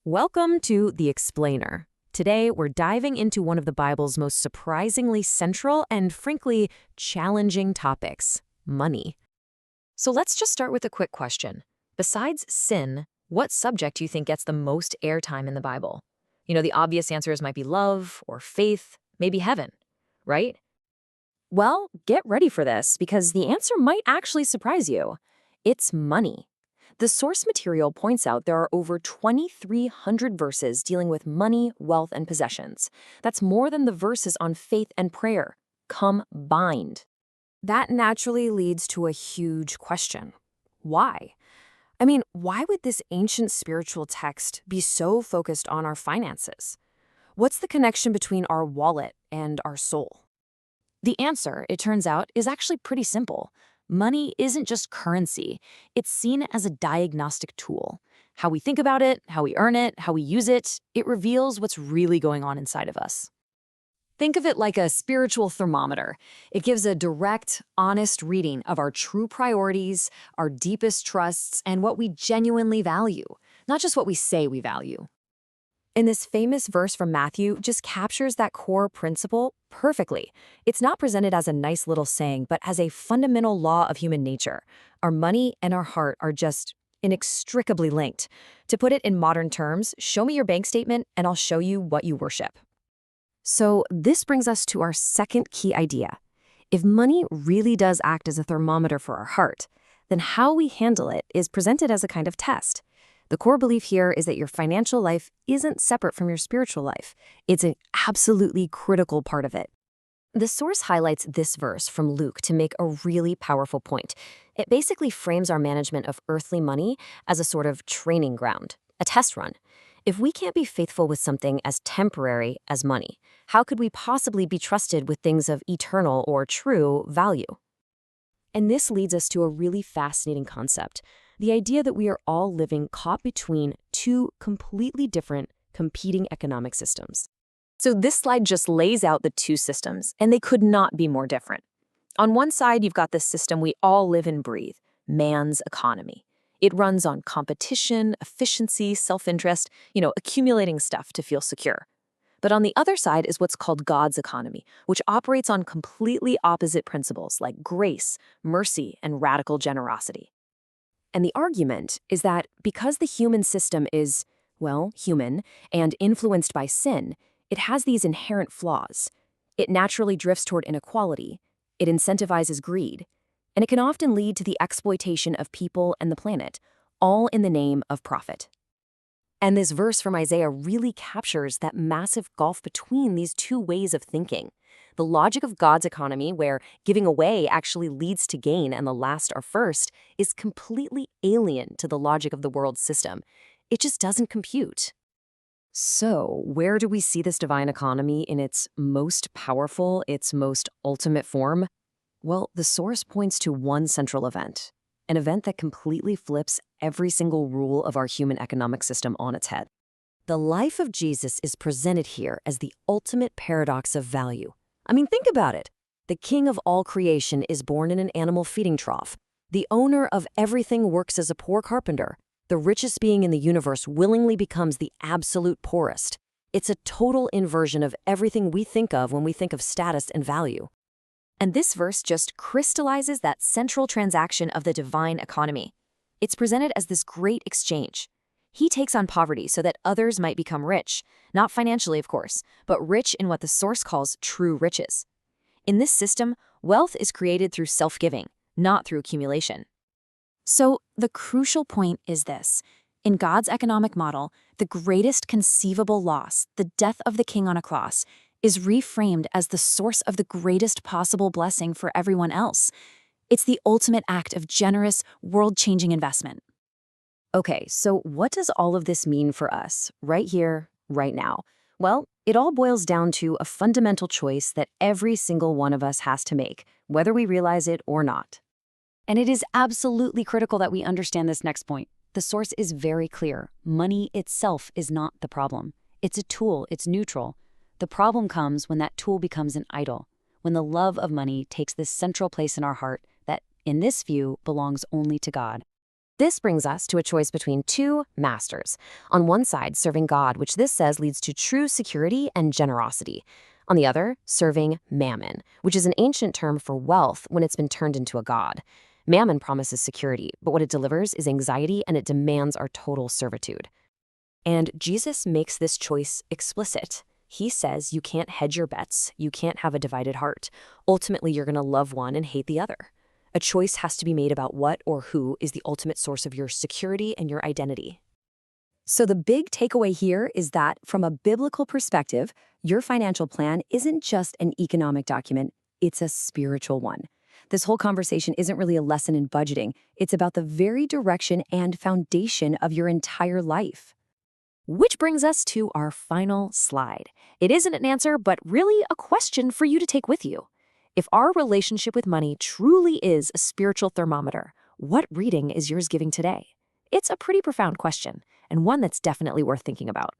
Welcome to The Explainer. Today, we're diving into one of the Bible's most surprisingly central and, frankly, challenging topics: money. So let's just start with a quick question. Besides sin, what subject do you think gets the most airtime in the Bible? The obvious answers might be love or faith, maybe heaven, right? Well, get ready for this because the answer might actually surprise you. It's money. The source material points out there are over 2,300 verses dealing with money, wealth, and possessions. That's more than the verses on faith and prayer combined. That naturally leads to a huge question. Why? Why would this ancient spiritual text be so focused on our finances? What's the connection between our wallet and our soul? The answer, it turns out, is actually pretty simple. Money isn't just currency. It's seen as a diagnostic tool. How we think about it, how we earn it, how we use it, it reveals what's really going on inside of us. Think of it like a spiritual thermometer. It gives a direct, honest reading of our true priorities, our deepest trusts, and what we genuinely value, not just what we say we value. And this famous verse from Matthew just captures that core principle perfectly. It's not presented as a nice little saying, but as a fundamental law of human nature. Our money and our heart are just inextricably linked. To put it in modern terms, show me your bank statement and I'll show you what you worship. So this brings us to our second key idea. If money really does act as a thermometer for our heart, then how we handle it is presented as a kind of test. The core belief here is that your financial life isn't separate from your spiritual life. It's an absolutely critical part of it. The source highlights this verse from Luke to make a really powerful point. It basically frames our management of earthly money as a sort of training ground, a test run. If we can't be faithful with something as temporary as money, how could we possibly be trusted with things of eternal or true value? And this leads us to a really fascinating concept. The idea that we are all living caught between two completely different, competing economic systems. So this slide just lays out the two systems, and they could not be more different. On one side, you've got the system we all live and breathe, man's economy. It runs on competition, efficiency, self-interest, accumulating stuff to feel secure. But on the other side is what's called God's economy, which operates on completely opposite principles like grace, mercy, and radical generosity. And the argument is that because the human system is, human, and influenced by sin, it has these inherent flaws. It naturally drifts toward inequality, it incentivizes greed, and it can often lead to the exploitation of people and the planet, all in the name of profit. And this verse from Isaiah really captures that massive gulf between these two ways of thinking. The logic of God's economy, where giving away actually leads to gain and the last are first, is completely alien to the logic of the world's system. It just doesn't compute. So, where do we see this divine economy in its most powerful, its most ultimate form? Well, the source points to one central event, an event that completely flips every single rule of our human economic system on its head. The life of Jesus is presented here as the ultimate paradox of value. Think about it. The king of all creation is born in an animal feeding trough. The owner of everything works as a poor carpenter. The richest being in the universe willingly becomes the absolute poorest. It's a total inversion of everything we think of when we think of status and value. And this verse just crystallizes that central transaction of the divine economy. It's presented as this great exchange. He takes on poverty so that others might become rich, not financially, of course, but rich in what the source calls true riches. In this system, wealth is created through self-giving, not through accumulation. So the crucial point is this. In God's economic model, the greatest conceivable loss, the death of the king on a cross, is reframed as the source of the greatest possible blessing for everyone else. It's the ultimate act of generous, world-changing investment. Okay, so what does all of this mean for us, right here, right now? Well, it all boils down to a fundamental choice that every single one of us has to make, whether we realize it or not. And it is absolutely critical that we understand this next point. The source is very clear. Money itself is not the problem. It's a tool, it's neutral. The problem comes when that tool becomes an idol, when the love of money takes this central place in our heart that, in this view, belongs only to God. This brings us to a choice between two masters. On one side, serving God, which this says leads to true security and generosity. On the other, serving mammon, which is an ancient term for wealth when it's been turned into a god. Mammon promises security, but what it delivers is anxiety and it demands our total servitude. And Jesus makes this choice explicit. He says you can't hedge your bets, you can't have a divided heart. Ultimately, you're going to love one and hate the other. A choice has to be made about what or who is the ultimate source of your security and your identity. So the big takeaway here is that from a biblical perspective, your financial plan isn't just an economic document, it's a spiritual one. This whole conversation isn't really a lesson in budgeting. It's about the very direction and foundation of your entire life. Which brings us to our final slide. It isn't an answer, but really a question for you to take with you. If our relationship with money truly is a spiritual thermometer, what reading is yours giving today? It's a pretty profound question, and one that's definitely worth thinking about.